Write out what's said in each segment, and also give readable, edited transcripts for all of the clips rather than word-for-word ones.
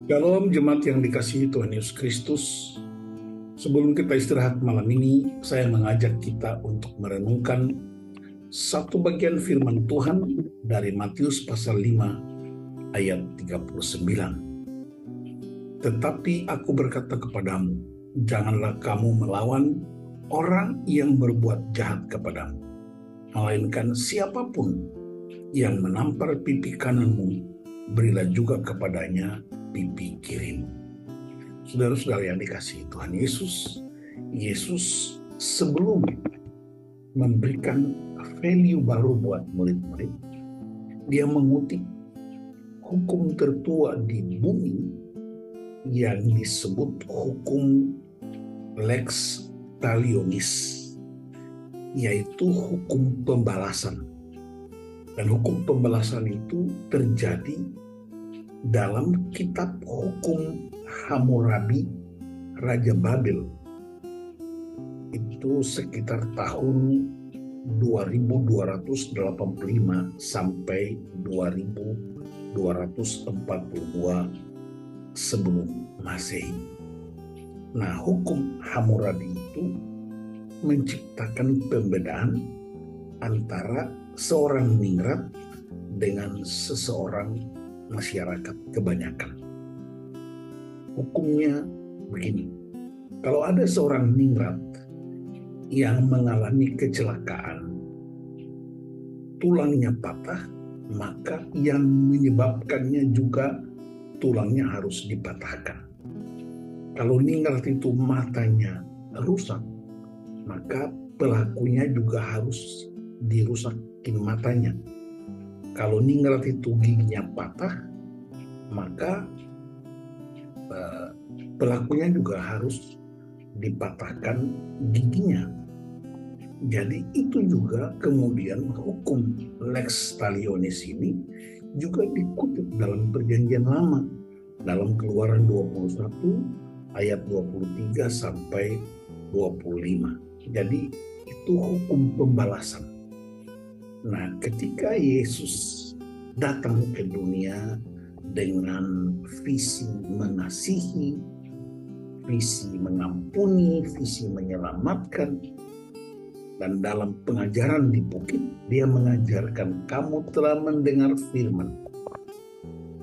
Shalom jemaat yang dikasihi Tuhan Yesus Kristus. Sebelum kita istirahat malam ini, saya mengajak kita untuk merenungkan satu bagian firman Tuhan dari Matius pasal 5 ayat 39. Tetapi aku berkata kepadamu, janganlah kamu melawan orang yang berbuat jahat kepadamu, melainkan siapapun yang menampar pipi kananmu, berilah juga kepadanya pipi kirimu. Saudara-saudara yang dikasihi Tuhan Yesus, Yesus sebelum memberikan value baru buat murid-murid, dia mengutip hukum tertua di bumi yang disebut hukum lex talionis, yaitu hukum pembalasan. Dan hukum pembalasan itu terjadi dalam kitab hukum Hammurabi, Raja Babel. Itu sekitar tahun 2285 sampai 2242 sebelum Masehi. Nah, hukum Hammurabi itu menciptakan pembedaan antara seorang ningrat dengan seseorang masyarakat kebanyakan. Hukumnya begini, kalau ada seorang ningrat yang mengalami kecelakaan, tulangnya patah, maka yang menyebabkannya juga tulangnya harus dipatahkan. Kalau ningrat itu matanya rusak, maka pelakunya juga harus dirusakin matanya. Kalau ningrat itu giginya patah, maka pelakunya juga harus dipatahkan giginya. Jadi itu juga kemudian hukum lex talionis ini juga dikutip dalam perjanjian lama, dalam Keluaran 21 ayat 23 sampai 25. Jadi itu hukum pembalasan. Nah, ketika Yesus datang ke dunia dengan visi mengasihi, visi mengampuni, visi menyelamatkan, dan dalam pengajaran di bukit, dia mengajarkan, kamu telah mendengar firman,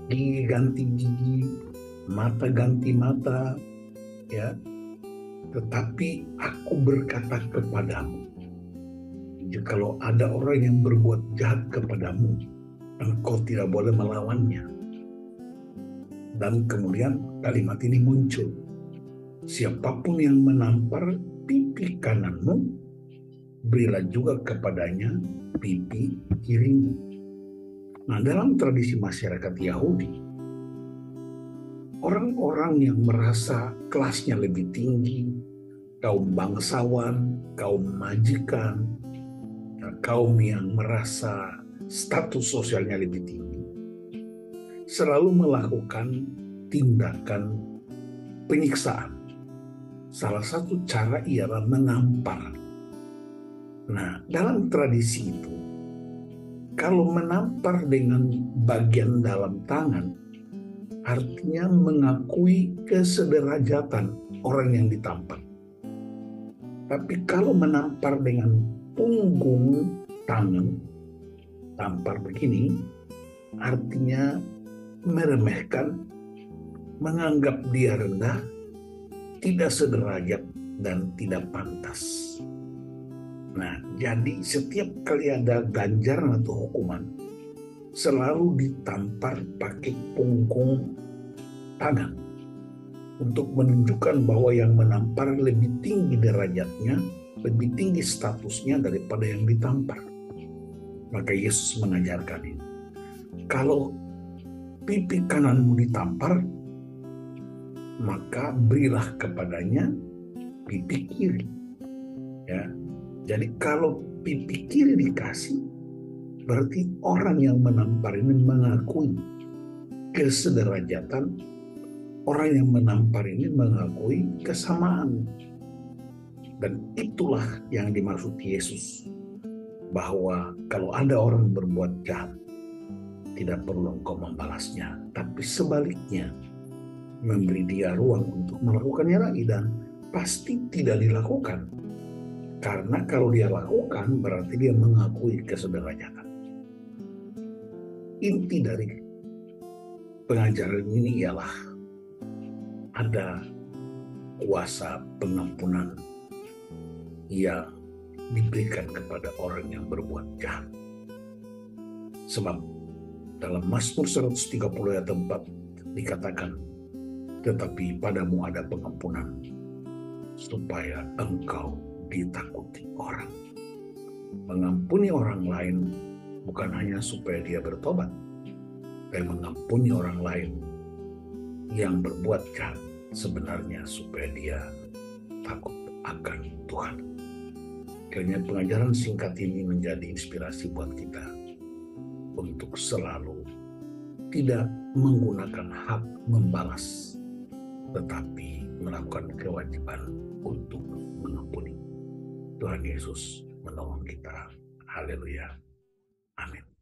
gigi ganti gigi, mata ganti mata, ya. Tetapi aku berkata kepadamu, jikalau ada orang yang berbuat jahat kepadamu, engkau tidak boleh melawannya. Dan kemudian kalimat ini muncul, siapapun yang menampar pipi kananmu, berilah juga kepadanya pipi kirimu. Nah, dalam tradisi masyarakat Yahudi, orang-orang yang merasa kelasnya lebih tinggi, kaum bangsawan, kaum majikan, kaum yang merasa status sosialnya lebih tinggi, selalu melakukan tindakan penyiksaan. Salah satu cara ialah menampar. Nah, dalam tradisi itu, kalau menampar dengan bagian dalam tangan, artinya mengakui kesederajatan orang yang ditampar. Tapi kalau menampar dengan punggung tangan, tampar begini, artinya meremehkan, menganggap dia rendah, tidak sederajat, dan tidak pantas. Nah, jadi setiap kali ada ganjaran atau hukuman, selalu ditampar pakai punggung tangan untuk menunjukkan bahwa yang menampar lebih tinggi derajatnya, lebih tinggi statusnya daripada yang ditampar. Maka Yesus mengajarkan ini. Kalau pipi kananmu ditampar, maka berilah kepadanya pipi kiri. Ya, jadi kalau pipi kiri dikasih, berarti orang yang menampar ini mengakui kesederajatan, orang yang menampar ini mengakui kesamaan. Dan itulah yang dimaksud Yesus, bahwa kalau ada orang berbuat jahat, tidak perlu engkau membalasnya, tapi sebaliknya, memberi dia ruang untuk melakukannya lagi, dan pasti tidak dilakukan. Karena kalau dia lakukan berarti dia mengakui kesederajatan. Inti dari pengajaran ini ialah ada kuasa pengampunan yang diberikan kepada orang yang berbuat jahat. Sebab dalam Mazmur 130 ayat 4 dikatakan, tetapi padamu ada pengampunan supaya engkau ditakuti orang. Mengampuni orang lain bukan hanya supaya dia bertobat, tapi mengampuni orang lain yang berbuat jahat sebenarnya supaya dia takut akan Tuhan. Kiranya pengajaran singkat ini menjadi inspirasi buat kita untuk selalu tidak menggunakan hak membalas, tetapi melakukan kewajiban untuk mengampuni. Tuhan Yesus menolong kita. Haleluya. Amin.